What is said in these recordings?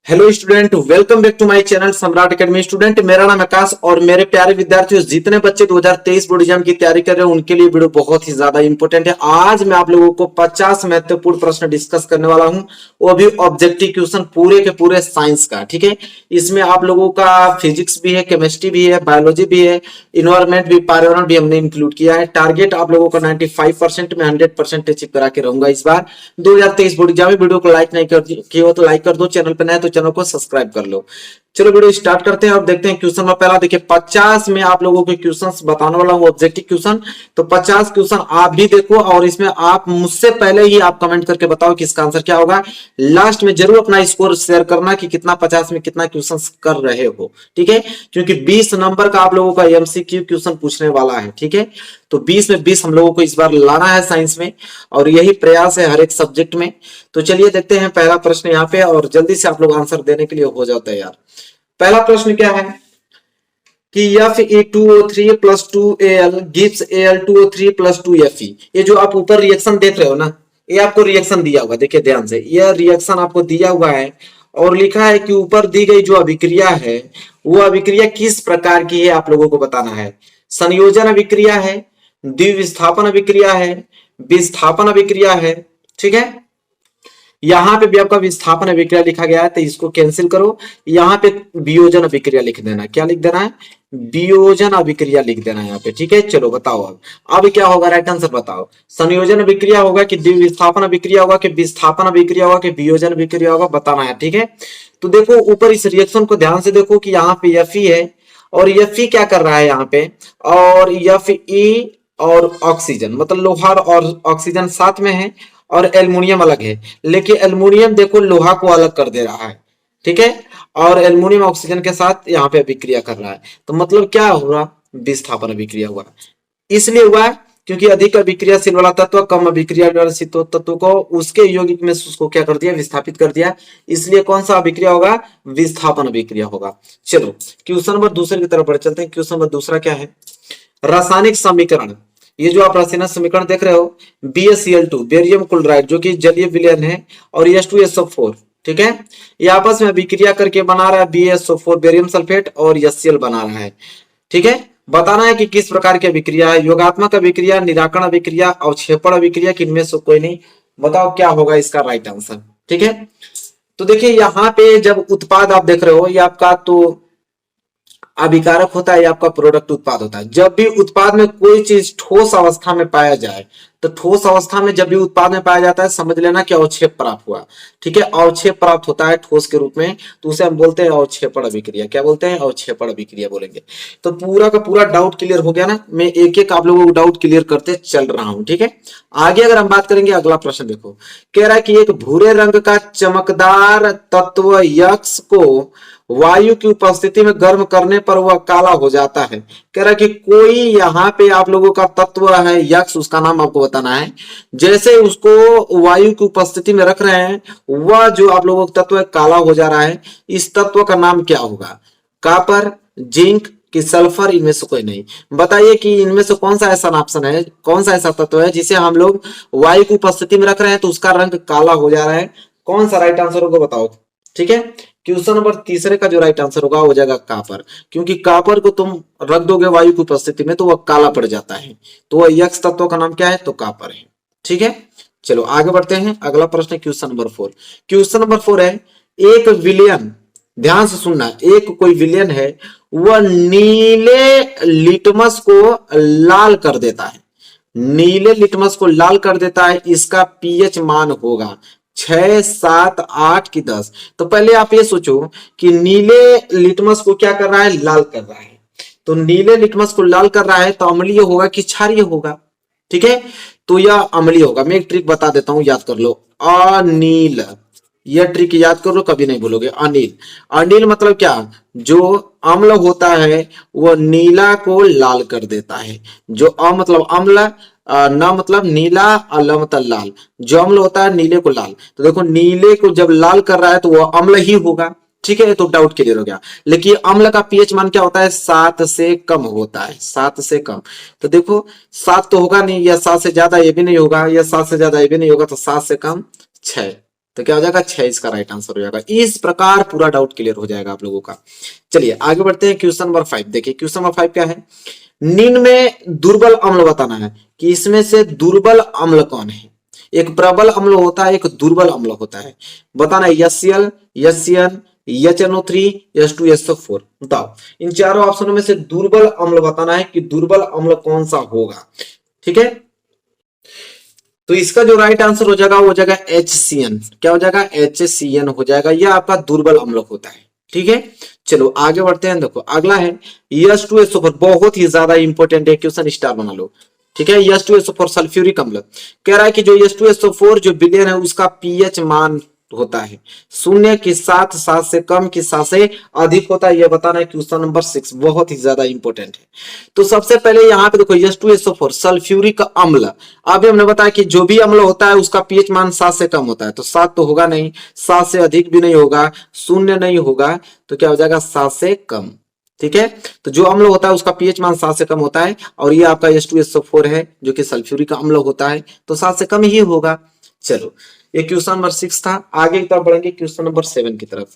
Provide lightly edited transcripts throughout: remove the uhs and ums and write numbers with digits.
Hello student, welcome back to my channel Samrat academy. Student, मेरा नाम आकाश और मेरे प्यारे विद्यार्थियों, जितने बच्चे 2023 बोर्ड एग्जाम की तैयारी कर रहे हैं उनके लिए वीडियो बहुत ही ज्यादा इंपॉर्टेंट है। आज मैं आप लोगों को 50 महत्वपूर्ण प्रश्न डिस्कस करने वाला हूं, वो भी ऑब्जेक्टिव क्वेश्चन पूरे के पूरे साइंस का। ठीक है, इसमें आप लोगों का फिजिक्स भी है, केमिस्ट्री भी है, बायोलॉजी भी है, इन्वायरमेंट भी, पर्यावरण भी हमने इंक्लूड किया है। टारगेट आप लोगों का 95% में 100% अचीव करा के रहूंगा इस बार 2023 बोर्ड एग्जाम में। वीडियो को लाइक नहीं किया हो तो लाइक कर दो, चैनल पर नए तो चैनल को सब्सक्राइब कर लो। चलो वीडियो स्टार्ट करते हैं। अब देखते हैं क्वेश्चन में पहला। देखिए 50 में आप लोगों के क्वेश्चंस बताने वाला हूं, ऑब्जेक्टिव क्वेश्चन। तो 50 क्वेश्चन आप भी देखो और इसमें आप मुझसे पहले ही आप कमेंट करके बताओ कि इसका आंसर क्या होगा। लास्ट में जरूर अपना स्कोर शेयर करना कि कितना 50 में कितना क्वेश्चंस कर रहे हो। ठीक है, क्योंकि 20 नंबर का आप लोगों का एमसीक्यू क्वेश्चन पूछने वाला है। ठीक है, तो 20 में 20 हम लोगों को इस बार लाना है साइंस में, और यही प्रयास है हर एक सब्जेक्ट में। तो चलिए देखते हैं पहला प्रश्न यहाँ पे, और जल्दी से आप लोग आंसर देने के लिए हो जाते हैं यार। पहला प्रश्न क्या है कि Fe2O3 plus 2Al gives Al2O3 plus 2Fe। ये जो आप ऊपर रिएक्शन देख रहे हो ना, ये आपको रिएक्शन दिया हुआ, देखिए ध्यान से, यह रिएक्शन आपको दिया हुआ है और लिखा है कि ऊपर दी गई जो अभिक्रिया है वो अभिक्रिया किस प्रकार की है, आप लोगों को बताना है। संयोजन अभिक्रिया है, द्विविस्थापन अभिक्रिया है, विस्थापन अभिक्रिया है। ठीक है, यहां पे भी आपका विस्थापन अभिक्रिया लिखा गया है तो इसको कैंसिल करो। यहां पे वियोजन अभिक्रिया लिख देना। क्या लिख देना है? वियोजन अभिक्रिया लिख देना है यहाँ पे। ठीक है, चलो बताओ अब क्या होगा, राइट आंसर बताओ। संयोजन अभिक्रिया होगा कि द्विविस्थापन अभिक्रिया होगा कि विस्थापन अभिक्रिया होगा कि वियोजन अभिक्रिया होगा, बताना है। ठीक है, तो देखो ऊपर इस रिएक्शन को ध्यान से देखो कि यहाँ पे Fe है और Fe क्या कर रहा है यहाँ पे, और Fe और ऑक्सीजन, मतलब लोहा और ऑक्सीजन साथ में है और एल्युमिनियम अलग है। लेकिन एल्युमिनियम देखो लोहा को अलग कर दे रहा है। ठीक है, और एल्युमिनियम ऑक्सीजन के साथ यहाँ पे अभिक्रिया कर रहा है। तो मतलब क्या हुआ? विस्थापन अभिक्रिया हुआ। इसलिए हुआ क्योंकि अधिक अभिक्रियाशील वाला तत्व कम अभिक्रियाशील तत्व को उसके यौगिक में उसको क्या कर दिया? विस्थापित कर दिया। इसलिए कौन सा अभिक्रिया होगा? विस्थापन अभिक्रिया होगा। चलो क्वेश्चन नंबर दूसरे की तरफ बढ़ चलते हैं। क्वेश्चन नंबर दूसरा क्या है? रासायनिक समीकरण। ये जो आप रासायनिक समीकरण देख रहे हो, BaCl2 बेरियम क्लोराइड जो कि जलीय विलयन है, और H2SO4। ठीक है, ये आपस में अभिक्रिया करके बना रहा है BaSO4 बेरियम सल्फेट और HCl बना रहा है। ठीक है, बताना है कि किस प्रकार की अभिक्रिया है। योगात्मक अभिक्रिया, निराकरण अभिक्रिया, अवक्षेपण अभिक्रिया, किनमें से कोई नहीं। बताओ क्या होगा इसका राइट आंसर। ठीक है, तो देखिए यहाँ पे जब उत्पाद आप देख रहे हो, ये आपका तो अभिकारक होता है, आपका प्रोडक्ट उत्पाद होता है। जब भी उत्पाद में कोई चीज ठोस अवस्था में पाया जाए, तो ठोस अवस्था में जब भी उत्पाद में पाया जाता है, समझ लेना कि अवक्षेप प्राप्त हुआ। ठीक है, अवक्षेप प्राप्त होता है ठोस के रूप में, तो उसे हम बोलते हैं अवक्षेपण अभिक्रिया। क्या बोलते हैं? अवक्षेपण अभिक्रिया बोलेंगे। तो पूरा का पूरा डाउट क्लियर हो गया ना? मैं एक एक आप लोगों को डाउट क्लियर करते चल रहा हूं। ठीक है, आगे अगर हम बात करेंगे, अगला प्रश्न देखो, कह रहा है कि एक भूरे रंग का चमकदार तत्व यक्ष को वायु की उपस्थिति में गर्म करने पर वह काला हो जाता है। कह रहा है कि कोई यहाँ पे आप लोगों का तत्व है यक्ष, उसका नाम आपको बताना है। जैसे उसको वायु की उपस्थिति में रख रहे हैं, वह जो आप लोगों का तत्व है काला हो जा रहा है। इस तत्व का नाम क्या होगा? कॉपर, जिंक कि सल्फर? इनमें से कोई नहीं। बताइए कि इनमें से कौन सा ऐसा ऑप्शन है, कौन सा ऐसा तत्व है जिसे हम लोग वायु की उपस्थिति में रख रहे हैं तो उसका रंग काला हो जा रहा है? कौन सा राइट आंसर होगा बताओ। ठीक है, क्वेश्चन नंबर तीसरे का जो राइट आंसर होगा हो जाएगा कॉपर, क्योंकि कॉपर को तुम रख दोगे वायु की उपस्थिति में तो वह काला पड़ जाता है। तो वह यक्ष तत्व का नाम क्या है? तो कॉपर है। ठीक है, चलो आगे बढ़ते हैं। अगला प्रश्न है क्वेश्चन नंबर 4। क्वेश्चन नंबर 4 है, एक विलयन, ध्यान से सुनना, एक कोई विलयन है, वह नीले लिटमस को लाल कर देता है। नीले लिटमस को लाल कर देता है, इसका पीएच मान होगा 6, 7, 8 की 10। तो पहले आप ये सोचो कि नीले लिटमस को क्या कर रहा है? लाल कर रहा है। तो नीले लिटमस को लाल कर रहा है तो अम्लीय होगा कि क्षारीय होगा? ठीक है, तो यह अम्लीय होगा। मैं एक ट्रिक बता देता हूं, याद कर लो। अनील, यह ट्रिक याद कर लो, कभी नहीं भूलोगे। अनिल, अनिल मतलब क्या? जो अम्ल होता है वह नीला को लाल कर देता है। जो मतलब अम्ल, न मतलब नीला, अल मतलब लाल। जो अम्ल होता है नीले को लाल, तो देखो नीले को जब लाल कर रहा है तो वह अम्ल ही होगा। ठीक है, तो डाउट क्लियर हो गया। लेकिन अम्ल का पीएच मान क्या होता है? 7 से कम होता है, 7 से कम। तो देखो 7 तो होगा नहीं, या 7 से ज्यादा ये भी नहीं होगा, या 7 से ज्यादा ये भी नहीं होगा, तो 7 से कम 6। तो क्या हो जाएगा 6 इसका राइट आंसर हो जाएगा। इस प्रकार पूरा डाउट क्लियर हो जाएगा आप लोगों का। चलिए आगे बढ़ते हैं क्वेश्चन नंबर 5। देखिए क्वेश्चन नंबर 5 क्या है, निम्न में दुर्बल अम्ल बताना है कि इसमें से दुर्बल अम्ल कौन है। एक प्रबल अम्ल होता है, एक दुर्बल अम्ल होता है, बताना है HCl, HCN, HNO3, H2SO4। बताओ इन चारों ऑप्शनों में से दुर्बल अम्ल बताना है कि दुर्बल अम्ल कौन सा होगा। ठीक है, तो इसका जो राइट आंसर हो जाएगा वो हो जाएगा HCN। क्या हो जाएगा, HCN हो जाएगा, यह आपका दुर्बल अम्ल होता है। ठीक है, चलो आगे बढ़ते हैं। देखो अगला है H2SO4, बहुत ही ज्यादा इंपॉर्टेंट है, क्वेश्चन स्टार बना लो। ठीक है, H2SO4 सल्फ्यूरिक अम्ल कह रहा है कि जो H2SO4 जो विलयन है उसका पीएच मान होता है 0 के साथ 7 से कम के 7 से अधिक होता है, यह बताना है क्वेश्चन नंबर 6, बहुत ही ज्यादा इंपॉर्टेंट है। तो सबसे पहले यहाँ पे देखो H2SO4 सल्फ्यूरिक अम्ल, अभी हमने बताया कि जो भी अम्ल होता है उसका पीएच मान 7 से कम होता है, तो 7 तो होगा नहीं, 7 से अधिक भी नहीं होगा, 0 नहीं होगा, तो क्या हो जाएगा 7 से कम। ठीक है, तो जो अम्ल होता है उसका पीएच मान 7 से कम होता है, और ये आपका H2SO4 है जो कि सल्फ्यूरिक अम्ल होता है, तो 7 से कम ही होगा। चलो ये क्वेश्चन नंबर 6 था। आगे की तरफ बढ़ेंगे क्वेश्चन नंबर 7 की तरफ।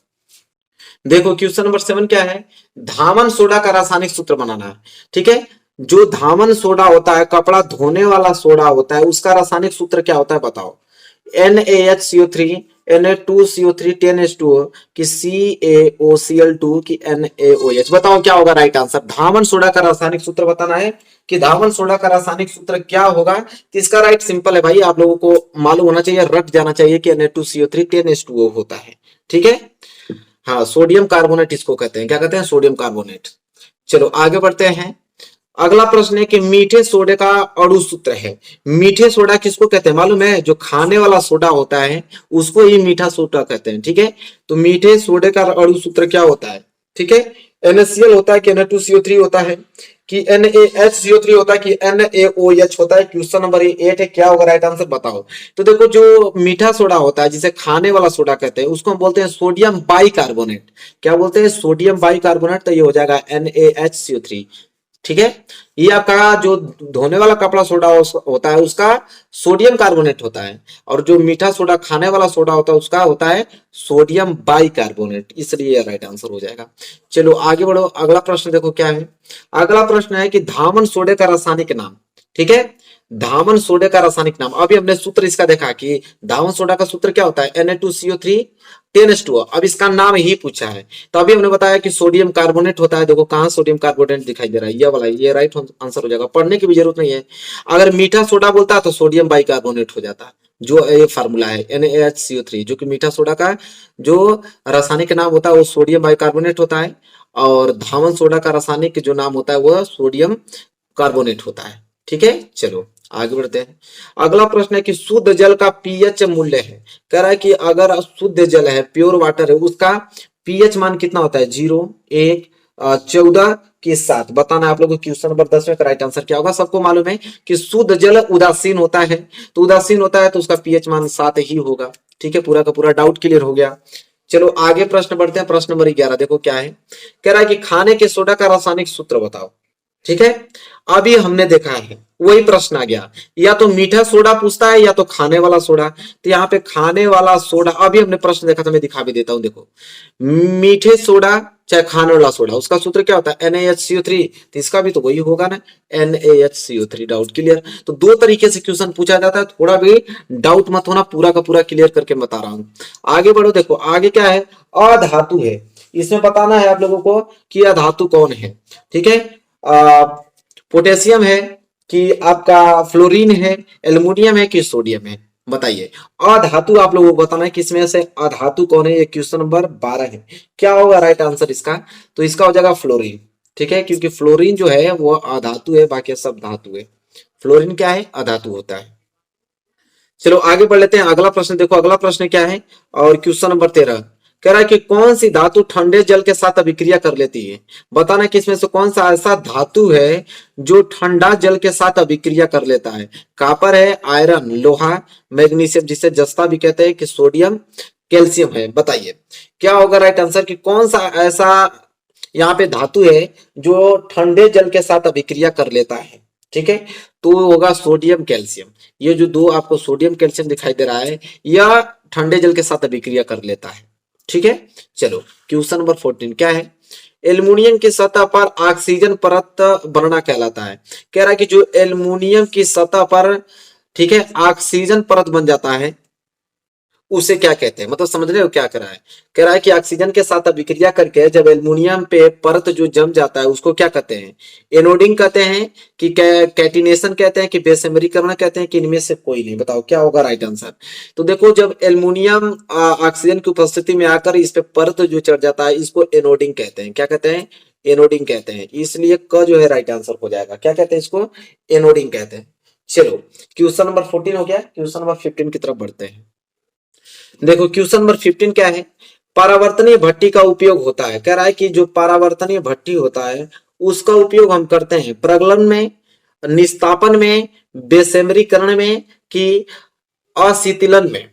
देखो क्वेश्चन नंबर 7 क्या है, धामन सोडा का रासायनिक सूत्र बनाना है। ठीक है, जो धामन सोडा होता है, कपड़ा धोने वाला सोडा होता है, उसका रासायनिक सूत्र क्या होता है बताओ। NaHCO3, Na2CO3, 10H2O कि CaOCl2 की NaOH, बताओ क्या होगा राइट आंसर। धामन सोडा का रासायनिक सूत्र बताना है कि धामन सोडा का रासायनिक सूत्र क्या होगा। तो इसका राइट सिंपल है भाई, आप लोगों को मालूम होना चाहिए, रट जाना चाहिए कि Na2CO3 10H2O होता है। ठीक है, हाँ सोडियम कार्बोनेट इसको कहते हैं, क्या कहते हैं, सोडियम कार्बोनेट। चलो आगे बढ़ते हैं। अगला प्रश्न है कि मीठे सोडे का अणु सूत्र है। मीठे सोडा किसको कहते हैं मालूम है, जो खाने वाला सोडा होता है उसको ही मीठा सोडा कहते हैं। ठीक है, तो मीठे सोडे का अणु सूत्र क्या होता है। ठीक है, NaCl होता है कि Na2CO3 होता है कि NaHCO3 होता है कि NaOH होता है। क्वेश्चन नंबर 8 है, क्या होगा राइट आंसर बताओ। तो देखो जो मीठा सोडा होता है जिसे खाने वाला सोडा कहते हैं उसको हम बोलते हैं सोडियम बाइकार्बोनेट। क्या बोलते हैं, सोडियम बाइकार्बोनेट, तो ये हो जाएगा NaHCO3। ठीक है, ये आपका जो धोने वाला कपड़ा सोडा होता है उसका सोडियम कार्बोनेट होता है, और जो मीठा सोडा खाने वाला सोडा होता है उसका होता है सोडियम बाइकार्बोनेट, इसलिए राइट आंसर हो जाएगा। चलो आगे बढ़ो, अगला प्रश्न देखो क्या है। अगला प्रश्न है कि धामन सोडे का रासायनिक नाम। ठीक है, धामन सोडे का रासायनिक नाम, अभी हमने सूत्र इसका देखा कि धामन सोडा का सूत्र क्या होता है Na2CO3 10H2O। अब इसका नाम ही पूछा है, तो अभी हमने बताया कि सोडियम कार्बोनेट होता है। देखो कहां सोडियम कार्बोनेट दिखाई दे रहा है, ये वाला, ये राइट आंसर हो जाएगा, पढ़ने की भी जरूरत नहीं है। अगर मीठा सोडा बोलता है तो सोडियम बाइकार्बोनेट हो जाता है, जो ये फार्मूला है NaHCO3, जो कि मीठा सोडा का जो रासायनिक नाम होता है वो सोडियम बाइकार्बोनेट होता है, और धामन सोडा का रासायनिक जो नाम होता है वह सोडियम कार्बोनेट होता है। ठीक है, चलो आगे बढ़ते हैं। अगला प्रश्न है कि शुद्ध जल का पीएच मूल्य है। कह रहा है कि अगर शुद्ध जल है, प्योर वाटर है, उसका पीएच मान कितना होता है, 0, 1, 14 के 7, बताना है आप लोगों को। क्वेश्चन नंबर 10 में राइट आंसर क्या होगा। सबको मालूम है कि शुद्ध जल उदासीन होता है, तो उदासीन होता है तो उसका पीएच मान 7 ही होगा। ठीक है, पूरा का पूरा डाउट क्लियर हो गया। चलो आगे प्रश्न बढ़ते हैं। प्रश्न नंबर 11 देखो क्या है, कह रहा है कि खाने के सोडा का रासायनिक सूत्र बताओ। ठीक है, अभी हमने देखा है वही प्रश्न आ गया, या तो मीठा सोडा पूछता है या तो खाने वाला सोडा। तो यहाँ पे खाने वाला सोडा, अभी हमने प्रश्न देखा था, मैं दिखा भी देता हूं। देखो मीठे सोडा चाहे खाने वाला सोडा, उसका सूत्र क्या होता है NaHCO3, तो इसका भी तो वही होगा ना, NaHCO3। Doubt clear. तो दो तरीके से क्वेश्चन पूछा जाता है, थोड़ा भी डाउट मत होना, पूरा का पूरा क्लियर करके बता रहा हूं। आगे बढ़ो, देखो आगे क्या है, अधातु है, इसमें बताना है आप लोगों को कि अधातु कौन है। ठीक है, पोटेशियम है कि आपका फ्लोरीन है, एल्युमिनियम है कि सोडियम है, बताइए। अधातु आप लोगों को बताना है कि इसमें से अधातु कौन है, ये क्वेश्चन नंबर 12 है। क्या होगा राइट आंसर इसका, तो इसका हो जाएगा फ्लोरीन। ठीक है, क्योंकि फ्लोरीन जो है वो अधातु है, बाकी सब धातु है। फ्लोरीन क्या है, अधातु होता है। चलो आगे बढ़ लेते हैं। अगला प्रश्न देखो, अगला प्रश्न क्या है, और क्वेश्चन नंबर 13 कह रहा है कि कौन सी धातु ठंडे जल के साथ अभिक्रिया कर लेती है। बताना कि इसमें से कौन सा ऐसा धातु है जो ठंडा जल के साथ अभिक्रिया कर लेता है। कॉपर है, आयरन, लोहा, मैग्नीशियम जिसे जस्ता भी कहते हैं, कि सोडियम, कैल्शियम है, बताइए क्या होगा राइट आंसर, कि कौन सा ऐसा यहाँ पे धातु है जो ठंडे जल के साथ अभिक्रिया कर लेता है। ठीक है, तो होगा सोडियम कैल्शियम। ये जो दो आपको सोडियम कैल्शियम दिखाई दे रहा है, यह ठंडे जल के साथ अभिक्रिया कर लेता है। ठीक है, चलो क्वेश्चन नंबर 14 क्या है, एल्युमिनियम की सतह पर ऑक्सीजन परत बनना कहलाता है। कह रहा है कि जो एल्युमिनियम की सतह पर, ठीक है, ऑक्सीजन परत बन जाता है उसे क्या कहते हैं, मतलब समझ रहे हो क्या कह रहा है। कह रहा है कि ऑक्सीजन के साथ अभिक्रिया करके जब एल्युमिनियम पे परत जो जम जाता है उसको क्या कहते हैं, एनोडिंग कहते हैं कि कैटिनेशन कहते हैं कि बेसमेरीकरण कहते हैं कि इनमें से कोई नहीं, बताओ क्या होगा राइट आंसर। तो देखो जब एल्युमिनियम ऑक्सीजन की उपस्थिति में आकर इस पे परत जो चढ़ जाता है इसको एनोडिंग कहते हैं। क्या कहते हैं, एनोडिंग कहते हैं। इसलिए क जो है राइट आंसर हो जाएगा। क्या कहते हैं इसको, एनोडिंग कहते हैं। चलो क्वेश्चन नंबर 14 हो गया, क्वेश्चन नंबर 15 की तरफ बढ़ते हैं। देखो क्वेश्चन नंबर 15 क्या है, परावर्तनीय भट्टी का उपयोग होता है। कह रहा है कि जो परावर्तनीय भट्टी होता है उसका उपयोग हम करते हैं प्रगलन में, निस्तापन में, बेसेमरीकरण में कि अशीतलन में।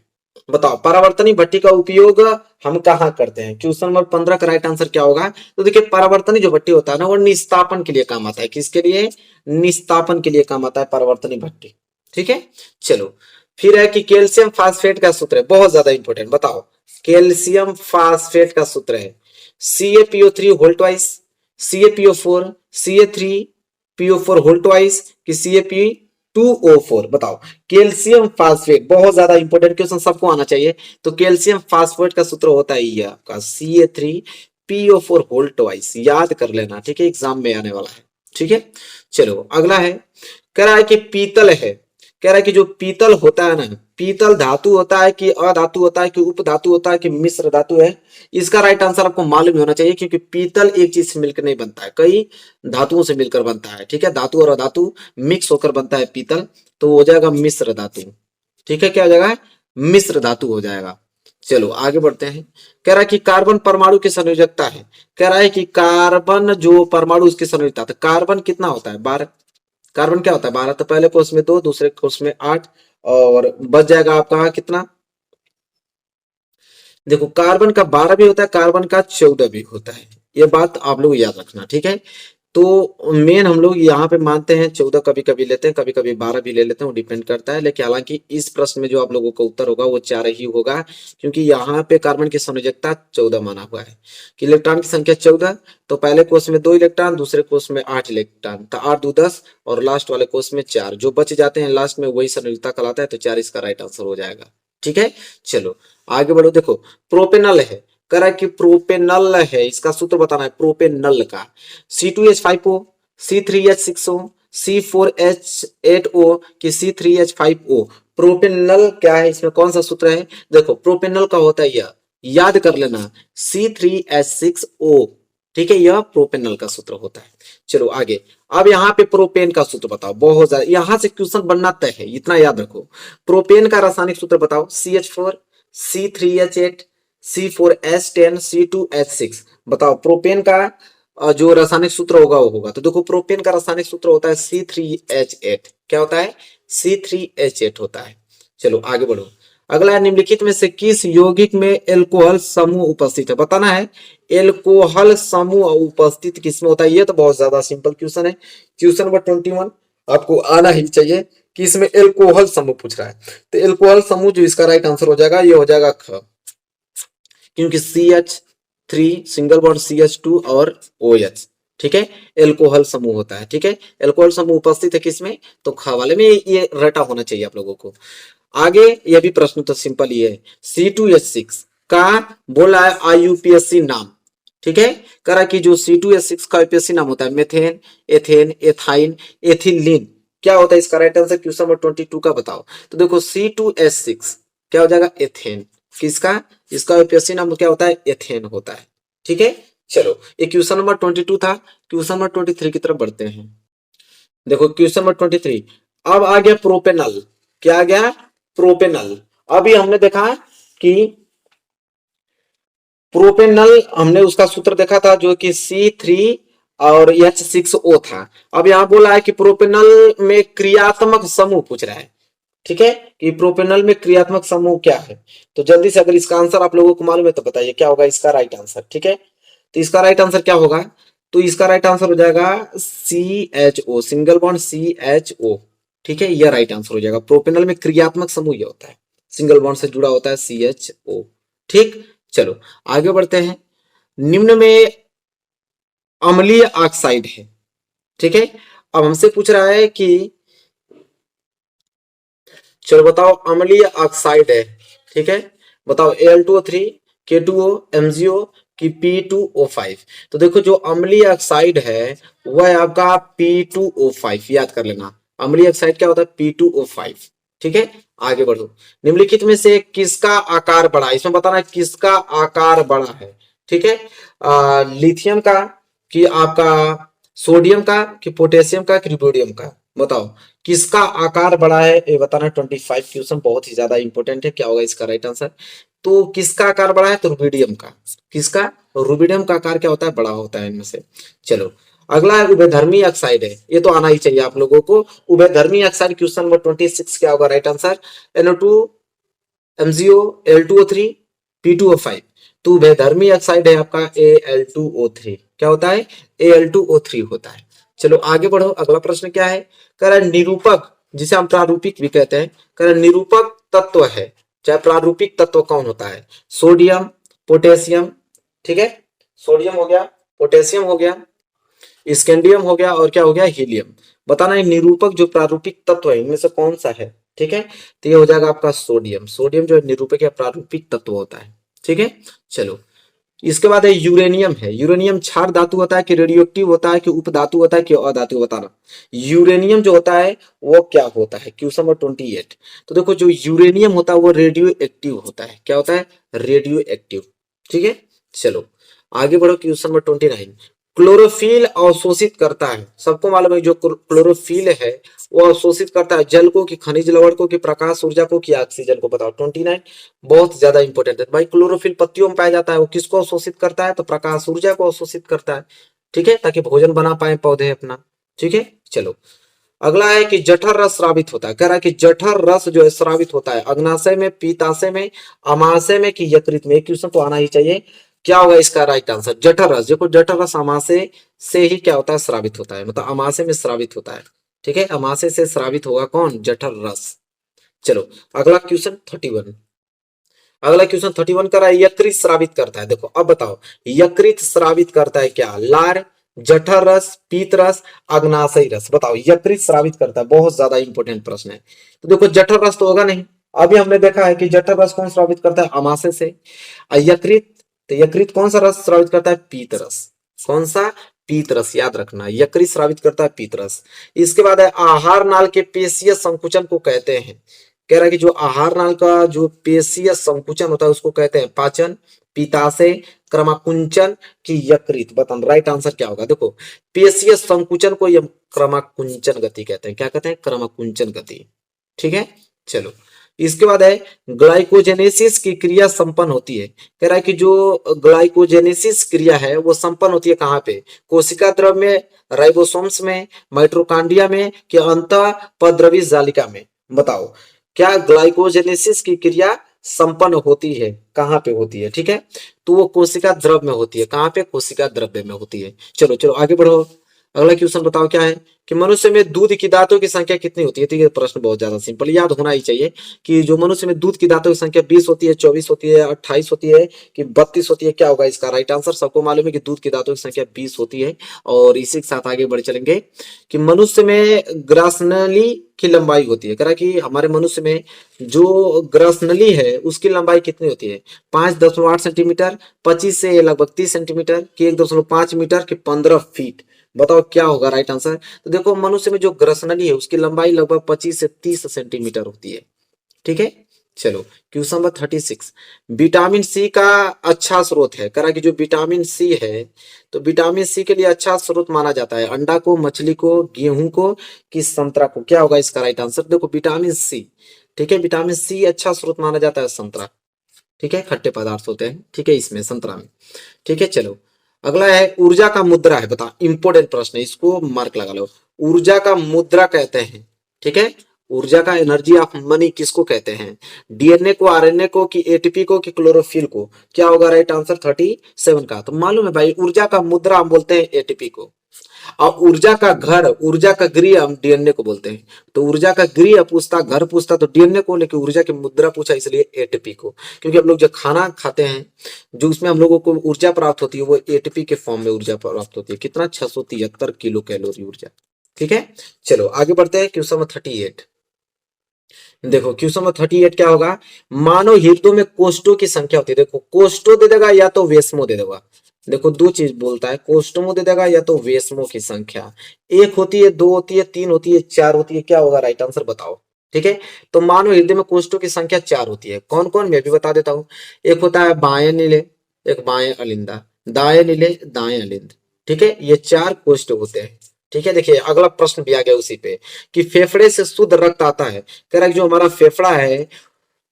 बताओ परावर्तनीय भट्टी का उपयोग हम कहाँ करते हैं। क्वेश्चन नंबर 15 का राइट आंसर क्या होगा। तो देखिए परावर्तनीय जो भट्टी होता है ना वो निस्तापन के लिए काम आता है। किसके लिए, निस्तापन के लिए काम आता है परावर्तनीय भट्टी। ठीक है, चलो फिर है कि कैल्शियम फास्फेट का सूत्र है, बहुत ज्यादा इंपॉर्टेंट। बताओ कैल्शियम फास्फेट का सूत्र है CaPO3 whole twice, CaPO4, CA3PO4 whole twice कि CaP2O4। बताओ कैल्शियम फास्फेट, बहुत ज्यादा इंपॉर्टेंट क्वेश्चन, सबको आना चाहिए। तो कैल्शियम फास्फेट का सूत्र होता है ये आपका CA3PO4 होल ट्वाइस, याद कर लेना। ठीक है, एग्जाम में आने वाला है। ठीक है, चलो अगला है, कह रहा है कि पीतल है। कह रहा है कि जो पीतल होता है ना, पीतल धातु होता है कि अधातु होता है कि उपधातु होता है कि मिश्र धातु है। इसका राइट आंसर आपको मालूम होना चाहिए क्योंकि पीतल एक चीज से मिलकर नहीं बनता है, कई धातुओं से मिलकर बनता है। ठीक है, धातु और अधातु मिक्स होकर बनता है पीतल, तो हो जाएगा मिश्र धातु। ठीक है, क्या हो जाएगा, मिश्र धातु हो जाएगा। चलो आगे बढ़ते हैं। कह रहा है कि कार्बन परमाणु की संयोजकता है। कह रहा है कि कार्बन जो परमाणु उसकी संयोजकता है, कार्बन कितना होता है, 12। कार्बन क्या होता है, 12। तो पहले कोर्स में 2, दूसरे कोर्स में 8, और बच जाएगा आपका कितना। देखो कार्बन का 12 भी होता है, कार्बन का 14 भी होता है, ये बात आप लोग याद रखना। ठीक है, तो मेन हम लोग यहाँ पे मानते हैं 14, कभी कभी लेते हैं, कभी कभी 12 भी ले लेते हैं, वो डिपेंड करता है। लेकिन हालांकि इस प्रश्न में जो आप लोगों का उत्तर होगा वो 4 ही होगा, क्योंकि यहाँ पे कार्बन की संयोजकता 14 माना हुआ है कि इलेक्ट्रॉन की संख्या 14। तो पहले कोष में 2 इलेक्ट्रॉन, दूसरे कोष में 8 इलेक्ट्रॉन, तो 8 2 10, और लास्ट वाले कोष में 4, जो बच जाते हैं लास्ट में वही संयोजकता कहलाता है। तो 4 इसका राइट आंसर हो जाएगा। ठीक है, चलो आगे बढ़ो। देखो प्रोपेनल है, कह रहा है कि प्रोपेनल है, इसका सूत्र बताना है प्रोपेनल का। C2H5O, C3H6O, C4H8O कि C3H5O। प्रोपेनल क्या है, इसमें कौन सा सूत्र है। देखो प्रोपेनल का होता है यह, याद कर लेना, C3H6O। ठीक है, यह प्रोपेनल का सूत्र होता है। चलो आगे, अब यहाँ पे प्रोपेन का सूत्र बताओ, बहुत ज्यादा यहां से क्वेश्चन बनना तय है, इतना याद रखो। प्रोपेन का रासायनिक सूत्र बताओ, CH4, C3H8, C4H10, C2H6। बताओ प्रोपेन का जो रासायनिक सूत्र होगा वो होगा। तो देखो प्रोपेन का रासायनिक सूत्र होता है C3H8। क्या होता है, C3H8 होता है। चलो आगे बढ़ो। अगला है, निम्नलिखित में से किस यौगिक में एल्कोहल समूह उपस्थित है। बताना है एल्कोहल समूह उपस्थित किसमें होता है। ये तो बहुत ज्यादा सिंपल क्वेश्चन है, क्वेश्चन नंबर 21 आपको आना ही चाहिए कि इसमें एल्कोहल समूह पूछ रहा है। तो एल्कोहल समूह जो इसका राइट आंसर हो जाएगा ये हो जाएगा ख, क्योंकि CH3 सिंगल बॉन्ड CH2 और OH। ठीक है, एल्कोहल समूह होता है। ठीक है, एल्कोहल समूह उपस्थित है किसमें, तो ख वाले में, ये रटा होना चाहिए आप लोगों को। आगे ये भी प्रश्न तो सिंपल ही है, C2H6 का बोला है IUPAC नाम। ठीक है, करा कि जो C2H6 का IUPAC नाम होता है मेथेन, एथेन, एथाइन, एथिलीन। क्या होता है इसका राइट आंसर, क्वेश्चन नंबर 22 का बताओ। तो देखो C2H6 क्या हो जाएगा, एथेन। किसका, इसका IUPAC नाम क्या होता है, एथेन होता है। ठीक है, चलो ये क्वेश्चन नंबर 22 था। क्वेश्चन नंबर 23 की तरफ बढ़ते हैं। देखो क्वेश्चन नंबर 23, अब आ गया प्रोपेनल। क्या आ गया, प्रोपेनल। अभी हमने देखा कि प्रोपेनल, हमने उसका सूत्र देखा था जो कि C3 और H6O था। अब यहां बोला है कि प्रोपेनल में क्रियात्मक समूह पूछ रहा है। ठीक है, कि प्रोपेनल में क्रियात्मक समूह क्या है। तो जल्दी से अगर इसका आंसर आप लोगों को मालूम है तो बताइए क्या होगा इसका राइट आंसर। ठीक है, तो इसका राइट आंसर क्या होगा, तो इसका राइट आंसर हो जाएगा CHO, सिंगल बॉन्ड CHO। ठीक है, यह राइट आंसर हो जाएगा। प्रोपेनल में क्रियात्मक समूह ये होता है। सिंगल बॉन्ड से जुड़ा होता है CHO। ठीक, चलो आगे बढ़ते हैं। निम्न में अम्लीय ऑक्साइड है, ठीक है। अब हमसे पूछ रहा है कि चलो बताओ अम्लीय ऑक्साइड है, ठीक है, बताओ Al2O3, K2O, MgO कि P2O5। तो देखो जो अम्लीय ऑक्साइड है वह है आपका P2O5, याद कर लेना। अम्लीय ऑक्साइड क्या होता है? P2O5, ठीक है। आगे बढ़ो। निम्नलिखित में से किसका आकार बड़ा है? इसमें बताना है किसका आकार बड़ा है, ठीक है। लिथियम का कि आपका सोडियम का कि पोटेशियम का कि रुबिडियम का, बताओ किसका आकार बड़ा है ये बताना। 25 क्वेश्चन बहुत ही ज्यादा इंपॉर्टेंट है, क्या होगा इसका राइट आंसर? तो किसका आकार बड़ा है? तो रुबिडियम का। किसका? रुबिडियम का आकार क्या होता है? बड़ा होता है इनमें से। चलो अगला है उभयधर्मी ऑक्साइड है, ये तो आना ही चाहिए आप लोगों को। उभयधर्मी ऑक्साइड क्वेश्चन नंबर 26 क्या होगा right answer? NO2, MgO, Al2O3, P2O5। तो उभयधर्मी ऑक्साइड है आपका Al2O3। क्या होता है? Al2O3 होता है। चलो आगे बढ़ो। अगला प्रश्न क्या है? कह रहा है निरूपक, जिसे हम प्रारूपिक भी कहते हैं, कह रहा है निरूपक तत्व है, चाहे प्रारूपिक तत्व कौन होता है? सोडियम, पोटेशियम, ठीक है, सोडियम हो गया, पोटेशियम हो गया, स्कैंडियम हो गया और क्या हो गया? हीलियम। बताना है निरूपक जो प्रारूपिक तत्व है इनमें से कौन सा है, ठीक है। तो ये हो जाएगा आपका सोडियम। सोडियम जो है निरूपक या प्रारूपिक तत्व होता है, ठीक है। चलो इसके बाद है यूरेनियम है। यूरेनियम क्षार धातु होता है कि रेडियो एक्टिव होता है कि उपधातु होता है कि अधातु? बताना। यूरेनियम जो होता है वो क्या होता है? Question number 28। तो देखो जो यूरेनियम होता है वो रेडियो एक्टिव होता है। क्या होता है? रेडियो एक्टिव, ठीक है। चलो आगे बढ़ो। Question number 29। क्लोरोफिल अवशोषित करता है, सबको मालूम है जो क्लोरोफिल है वो अवशोषित करता है जल को कि खनिज लवण को कि प्रकाश ऊर्जा को कि ऑक्सीजन को? बताओ। 29 बहुत ज्यादा इंपॉर्टेंट है भाई। क्लोरोफिल पत्तियों में पाया जाता है, वो किसको अवशोषित करता है? तो प्रकाश ऊर्जा को अवशोषित करता है, ठीक है, ताकि भोजन बना पाए पौधे अपना, ठीक है। चलो अगला है कि जठर रस स्रावित होता है। कह रहा है कि जठर रस जो है स्रावित होता है अग्नाशय में, पीताशय में, अमाशय में कि यकृत में? क्वेश्चन तो आना ही चाहिए। क्या होगा इसका राइट आंसर? जठर रस। देखो जठर रस अमाशय से ही क्या होता है? स्रावित होता है, मतलब अमाशय में स्रावित होता है, ठीक है। अमाशय से स्रावित होगा कौन? जठर रस। चलो अगला क्वेश्चन 31। अगला क्वेश्चन 31 कर रहा है यकृत स्रावित करता है। देखो अब बताओ यकृत स्रावित करता है क्या? लार, जठर रस, पीत रस, अग्नाशयी रस? बताओ यकृत स्रावित करता है, बहुत ज्यादा इंपॉर्टेंट प्रश्न है। तो देखो जठर रस तो होगा नहीं, अभी हमने देखा है कि जठर रस कौन स्रावित करता है? अमाशय से। यकृत, तो यकृत कौन सा रस स्रावित करता है? पीत रस। कौन सा? पीत रस, याद रखना यकृत स्रावित करता है पीत रस। इसके बाद है आहार नाल के पेशीय संकुचन को कहते हैं। कह रहा है कि जो आहार नाल का जो पेशीय संकुचन होता है उसको कहते हैं पाचन, पिताशय, क्रमाकुंचन की यकृत? बताना राइट आंसर क्या होगा? देखो पेशीय संकुचन को ये क्रमाकुंचन गति कहते हैं। क्या कहते हैं? क्रमाकुंचन गति, ठीक है। चलो इसके बाद है ग्लाइकोजेनेसिस की क्रिया संपन्न होती है। कह रहा है कि जो ग्लाइकोजेनेसिस क्रिया है वो संपन्न होती है कहाँ पे? कोशिका द्रव में, राइबोसोम्स में, माइटोकॉन्ड्रिया में कि अंतःपद्रवी जालिका में? बताओ क्या ग्लाइकोजेनेसिस की क्रिया संपन्न होती है, कहाँ पे होती है, ठीक है। तो वो कोशिका द्रव में होती है। कहाँ पे? कोशिका द्रव्य में होती है। चलो चलो आगे बढ़ो। अगला क्वेश्चन बताओ क्या है कि मनुष्य में दूध की दांतों की संख्या कितनी होती है? तो ये प्रश्न बहुत ज्यादा सिंपल, याद होना ही चाहिए कि जो मनुष्य में दूध की दांतों की संख्या 20 होती है, 24 होती है, 28 होती है कि 32 होती है? क्या होगा इसका राइट आंसर? सबको मालूम है कि दूध की दांतों की संख्या 20 होती है। और इसी के साथ आगे बढ़ चलेंगे कि मनुष्य में ग्रासनली की लंबाई होती है। कह रहा कि हमारे मनुष्य में जो ग्रासनली है उसकी लंबाई कितनी होती है? 5.8 सेंटीमीटर, 25 से लगभग 30 सेंटीमीटर कि 1.5 मीटर कि 15 फीट? बताओ क्या होगा राइट आंसर? तो देखो मनुष्य में जो ग्रसनली है उसकी लंबाई लगभग 25 से 30 सेंटीमीटर होती है, ठीक है। चलो क्वेश्चन नंबर 36। विटामिन सी का अच्छा स्रोत है। कह रहा कि जो विटामिन सी है तो विटामिन सी के लिए अच्छा स्रोत माना जाता है अंडा को, मछली को, गेहूं को कि संतरा को? क्या होगा इसका राइट आंसर? देखो विटामिन सी, ठीक है, विटामिन सी अच्छा स्रोत माना जाता है संतरा, ठीक है, खट्टे पदार्थ होते हैं, ठीक है, इसमें संतरा में, ठीक है। चलो अगला है ऊर्जा का मुद्रा है। बता इंपॉर्टेंट प्रश्न है, इसको मार्क लगा लो। ऊर्जा का मुद्रा कहते हैं, ठीक है। ऊर्जा का एनर्जी ऑफ मनी किसको कहते हैं? डीएनए को, आरएनए को कि एटीपी को कि क्लोरोफिल को? क्या होगा राइट आंसर? 37 का। तो मालूम है भाई ऊर्जा का मुद्रा हम बोलते हैं एटीपी को। और ऊर्जा का घर, ऊर्जा का गृह हम डीएनए को बोलते हैं। तो ऊर्जा का गृह पूछता, घर पूछता तो डीएनए को, लेकिन ऊर्जा की मुद्रा पूछा इसलिए एटीपी को, क्योंकि हम लोग जो खाना खाते हैं जो उसमें हम लोगों को ऊर्जा प्राप्त होती है वो एटीपी के फॉर्म में ऊर्जा प्राप्त होती है। कितना, 673 किलो कैलोरी ऊर्जा। ठीक है, चलो आगे बढ़ते हैं। क्वेश्चन नंबर 38 देखो, क्वेश्चन नंबर 38 क्या होगा, मानव हृदयों में कोष्ठों की संख्या होती है। देखो कोष्ठों दे देगा या तो वेस्मो दे देगा। देखो दो चीज बोलता है, कोष्ठों दे देगा या तो वेस्मो की संख्या। एक होती है, दो होती है, तीन होती है, चार होती है, क्या होगा राइट आंसर बताओ। ठीक है, तो मानव हृदय में कोष्ठों की संख्या 4 होती है। कौन कौन, मैं भी बता देता हूँ। एक होता है बाएं नीले, एक बाएं अलिंदा, दाएं नीले, दाएं अलिंद। ठीक है, ये 4 कोष्ठ होते हैं। ठीक है, देखिए अगला प्रश्न भी आ गया उसी पे, कि फेफड़े से शुद्ध रक्त आता है। कह रहा है जो हमारा फेफड़ा है,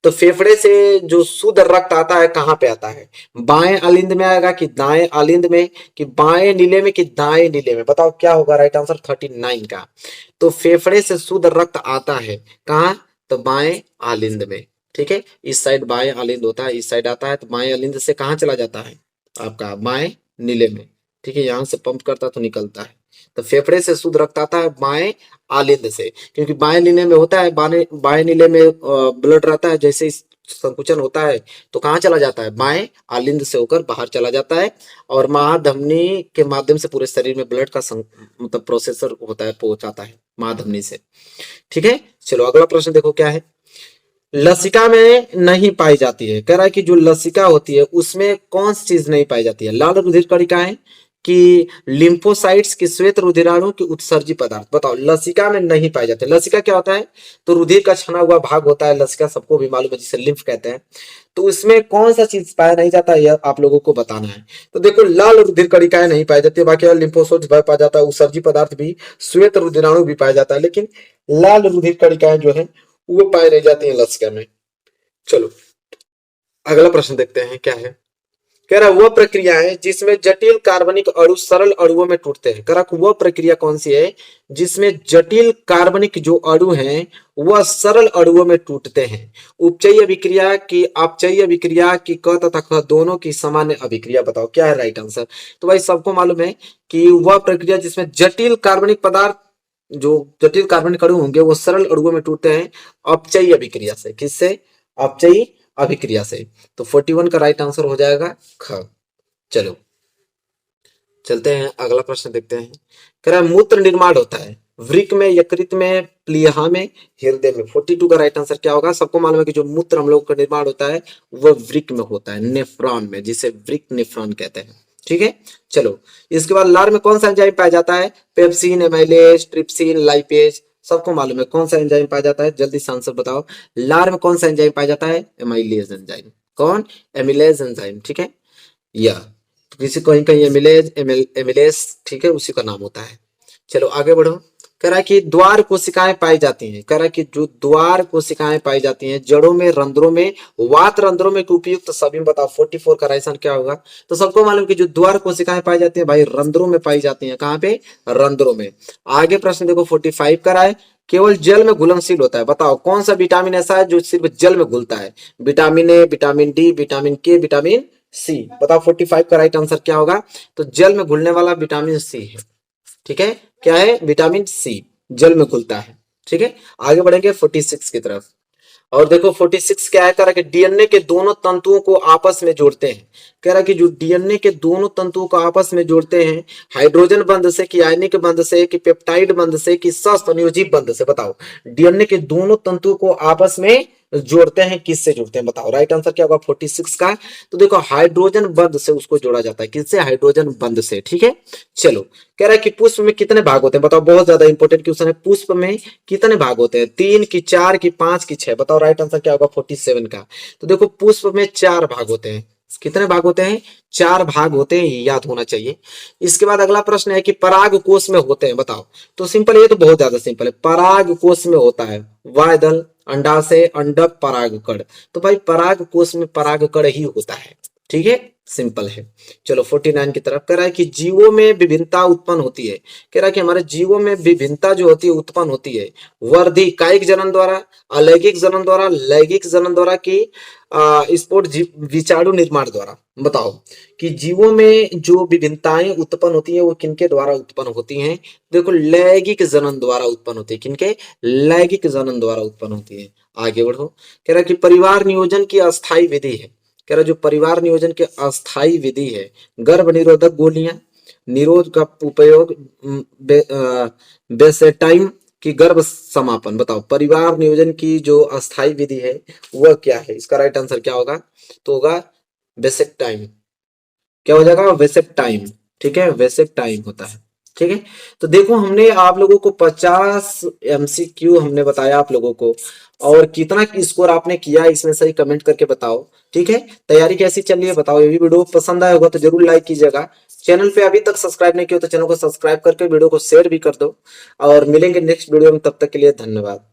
तो फेफड़े से जो शुद्ध रक्त आता है कहाँ पे आता है, बाएं अलिंद में आएगा कि दाएं अलिंद में, कि बाएं नीले में कि दाएं नीले में, बताओ क्या होगा राइट आंसर 39 का। तो फेफड़े से शुद्ध रक्त आता है कहाँ, तो बाएं अलिंद में। ठीक है, इस साइड बाएं अलिंद होता है, इस साइड आता है, तो बाएं अलिंद से कहाँ चला जाता है, आपका बाएं नीले में। ठीक है, यहां से पंप करता तो निकलता है। तो फेफड़े से शुद्ध रक्त आता है बाएं आलिंद से, क्योंकि बाएं नीले में होता है, बाएं नीले में ब्लड रहता है, जैसे संकुचन होता है तो कहाँ चला जाता है, बाएं आलिंद से होकर बाहर चला जाता है, और महाधमनी के माध्यम से पूरे शरीर में ब्लड का मतलब प्रोसेसर होता है, पहुंचाता है महाधमनी से। ठीक है, चलो अगला प्रश्न देखो क्या है, लसिका में नहीं पाई जाती है। कह रहा है कि जो लसिका होती है उसमें कौन सी चीज नहीं पाई जाती है, लाल रुधिर कणिकाएं कि लिम्फोसाइट्स की श्वेत रुधिराणु की उत्सर्जी पदार्थ, बताओ लसिका में नहीं पाए जाते। लसिका क्या होता है, तो रुधिर का छना हुआ भाग होता है, लसिका सबको भी मालूम है जिसे लिम्फ कहते हैं। तो उसमें कौन सा चीज पाया नहीं जाता है, यह आप लोगों को बताना है। तो देखो लाल रुधिर कणिकाएं नहीं पाई जाती, बाकी लिम्फोसाइट्स पाया जाता है, उत्सर्जी पदार्थ भी, श्वेत रुधिराणु भी पाया जाता है, लेकिन लाल रुधिर कणिकाएं जो है वो पाई नहीं जाती है लसिका में। चलो अगला प्रश्न देखते हैं क्या है। कह रहा वह प्रक्रिया है जिसमें जटिल कार्बनिक अणु सरल अणुओं में टूटते हैं। कह रहा वह प्रक्रिया कौन सी है जिसमें जटिल कार्बनिक जो अणु हैं वह सरल अणुओं में टूटते हैं। उपचयी अभिक्रिया की, अपचयी अभिक्रिया की, क तथा ख दोनों की सामान्य अभिक्रिया, बताओ क्या है राइट आंसर। तो भाई सबको मालूम है कि वह प्रक्रिया जिसमें जटिल कार्बनिक पदार्थ, जो जटिल कार्बनिक अणु होंगे वो सरल अणुओं में टूटते हैं अपचयी अभिक्रिया से। किससे, अपचयी अभिक्रिया से। तो 41 का राइट आंसर हो जाएगा ख। चलो चलते हैं अगला प्रश्न देखते हैं। कह रहा है मूत्र निर्माण होता है वृक्क में, यकृत में, प्लीहा में, हृदय में। 42 का राइट आंसर क्या होगा। सबको मालूम है कि जो मूत्र हम लोग का निर्माण होता है वह वृक्क में होता है, नेफ्रॉन में, जिसे वृक्क नेफ्रॉन कहते हैं। ठीक है, चलो इसके बाद लार में कौन सा एंजाइम पाया जाता है, पेप्सिन, एमाइलेज, ट्रिप्सिन, लाइपेज। सबको मालूम है कौन सा एंजाइम पाया जाता है, जल्दी से आंसर बताओ। लार में कौन सा एंजाइम पाया जाता है, एमाइलेज एंजाइम। कौन, एमिलेज एंजाइम। ठीक है, या किसी कहीं कहीं एमिलेज, एमिलेज, ठीक है, उसी का नाम होता है। चलो आगे बढ़ो। कह रहा है कि द्वार कोशिकाएं पाई जाती हैं। कह रहा है कि जो द्वार कोशिकाएं पाई जाती हैं जड़ों में, रंध्रों में, वात रंध्रों में उपयुक्त सभी में, बताओ 44 का राइट आंसर क्या होगा। तो सबको मालूम कि जो द्वार कोशिकाएं पाई जाती है भाई रंध्रों में पाई जाती है। कहाँ पे, रंध्रों में। आगे प्रश्न देखो 45 का है, केवल जल में घुलनशील होता है। बताओ कौन सा विटामिन ऐसा है जो सिर्फ जल में घुलता है, vitamin A, vitamin D, vitamin के, विटामिन सी। बताओ 45 का राइट आंसर क्या होगा। तो जल में घुलने वाला विटामिन सी है। ठीक है, क्या है, विटामिन सी, जल में घुलता है। ठीक है, आगे बढ़ेंगे 46 की तरफ। और देखो 46 क्या है, कह रहा है कि डीएनए के दोनों तंतुओं को आपस में जोड़ते हैं। कह रहा है कि जो डीएनए के दोनों तंतुओं को आपस में जोड़ते हैं, हाइड्रोजन बंध से, कि आयनिक बंध से, कि पेप्टाइड बंध से, कि सहसंयोजी बंध से। बताओ डीएनए के दोनों तंतुओं को आपस में जोड़ते हैं, किससे जोड़ते हैं बताओ। राइट आंसर क्या होगा 46 का। तो देखो हाइड्रोजन बंध से उसको जोड़ा जाता है, किससे, हाइड्रोजन बंध से। ठीक है, चलो कह रहा है कि पुष्प में कितने भाग होते हैं। बताओ बहुत ज्यादा इंपॉर्टेंट क्वेश्चन है, पुष्प में कितने भाग होते हैं, 3 की, 4 की, 5 की, 6। बताओ राइट आंसर क्या होगा 47 का। तो देखो पुष्प में 4 भाग होते हैं। कितने भाग होते हैं, 4 भाग होते हैं, याद होना चाहिए। इसके बाद अगला प्रश्न है कि पराग कोष में होते हैं। बताओ, तो सिंपल, ये तो बहुत ज्यादा सिंपल है। पराग कोष में होता है वायदल, अंडाशय, अंडक, परागकण। तो भाई पराग कोष में परागकण ही होता है। ठीक है, सिंपल है। चलो 49 की तरफ कह रहा है कि जीवों में विभिन्नता उत्पन्न होती है। कह रहा है कि हमारे जीवों में विभिन्नता जो होती है उत्पन्न होती है वर्धी कायिक जनन द्वारा, अलैंगिक जनन द्वारा, लैंगिक जनन द्वारा की स्पोर्ट विचाणु निर्माण द्वारा। बताओ कि जीवों में जो विभिन्नताएं उत्पन्न होती है वो किनके द्वारा उत्पन्न होती हैं? देखो लैंगिक जनन द्वारा उत्पन्न होती है। किनके? लैंगिक जनन द्वारा उत्पन्न होती है। आगे बढ़ो। कह रहा है कि परिवार नियोजन की अस्थायी विधि है। कह रहा जो परिवार नियोजन की अस्थायी विधि है, गर्भ निरोधक गोलियां, निरोध का उपयोग, बेसेटाइम की गर्भ समापन। बताओ परिवार नियोजन की जो अस्थायी विधि है वह क्या है? इसका राइट आंसर क्या होगा? तो होगा वेसेक्टाइम। क्या हो जाएगा? वेसेक्टाइम। ठीक है, वेसेक्टाइम होता है। ठीक है, तो देखो हमने आप लोगों को 50 एमसीक्यू हमने बताया आप लोगों को, और कितना स्कोर आपने किया इसमें सही कमेंट करके बताओ। ठीक है, तैयारी कैसी चल रही है बताओ। ये भी वीडियो पसंद आया होगा तो जरूर लाइक कीजिएगा। चैनल पे अभी तक सब्सक्राइब नहीं किया तो चैनल को सब्सक्राइब करके वीडियो को शेयर भी कर दो, और मिलेंगे नेक्स्ट वीडियो में। तब तक के लिए धन्यवाद।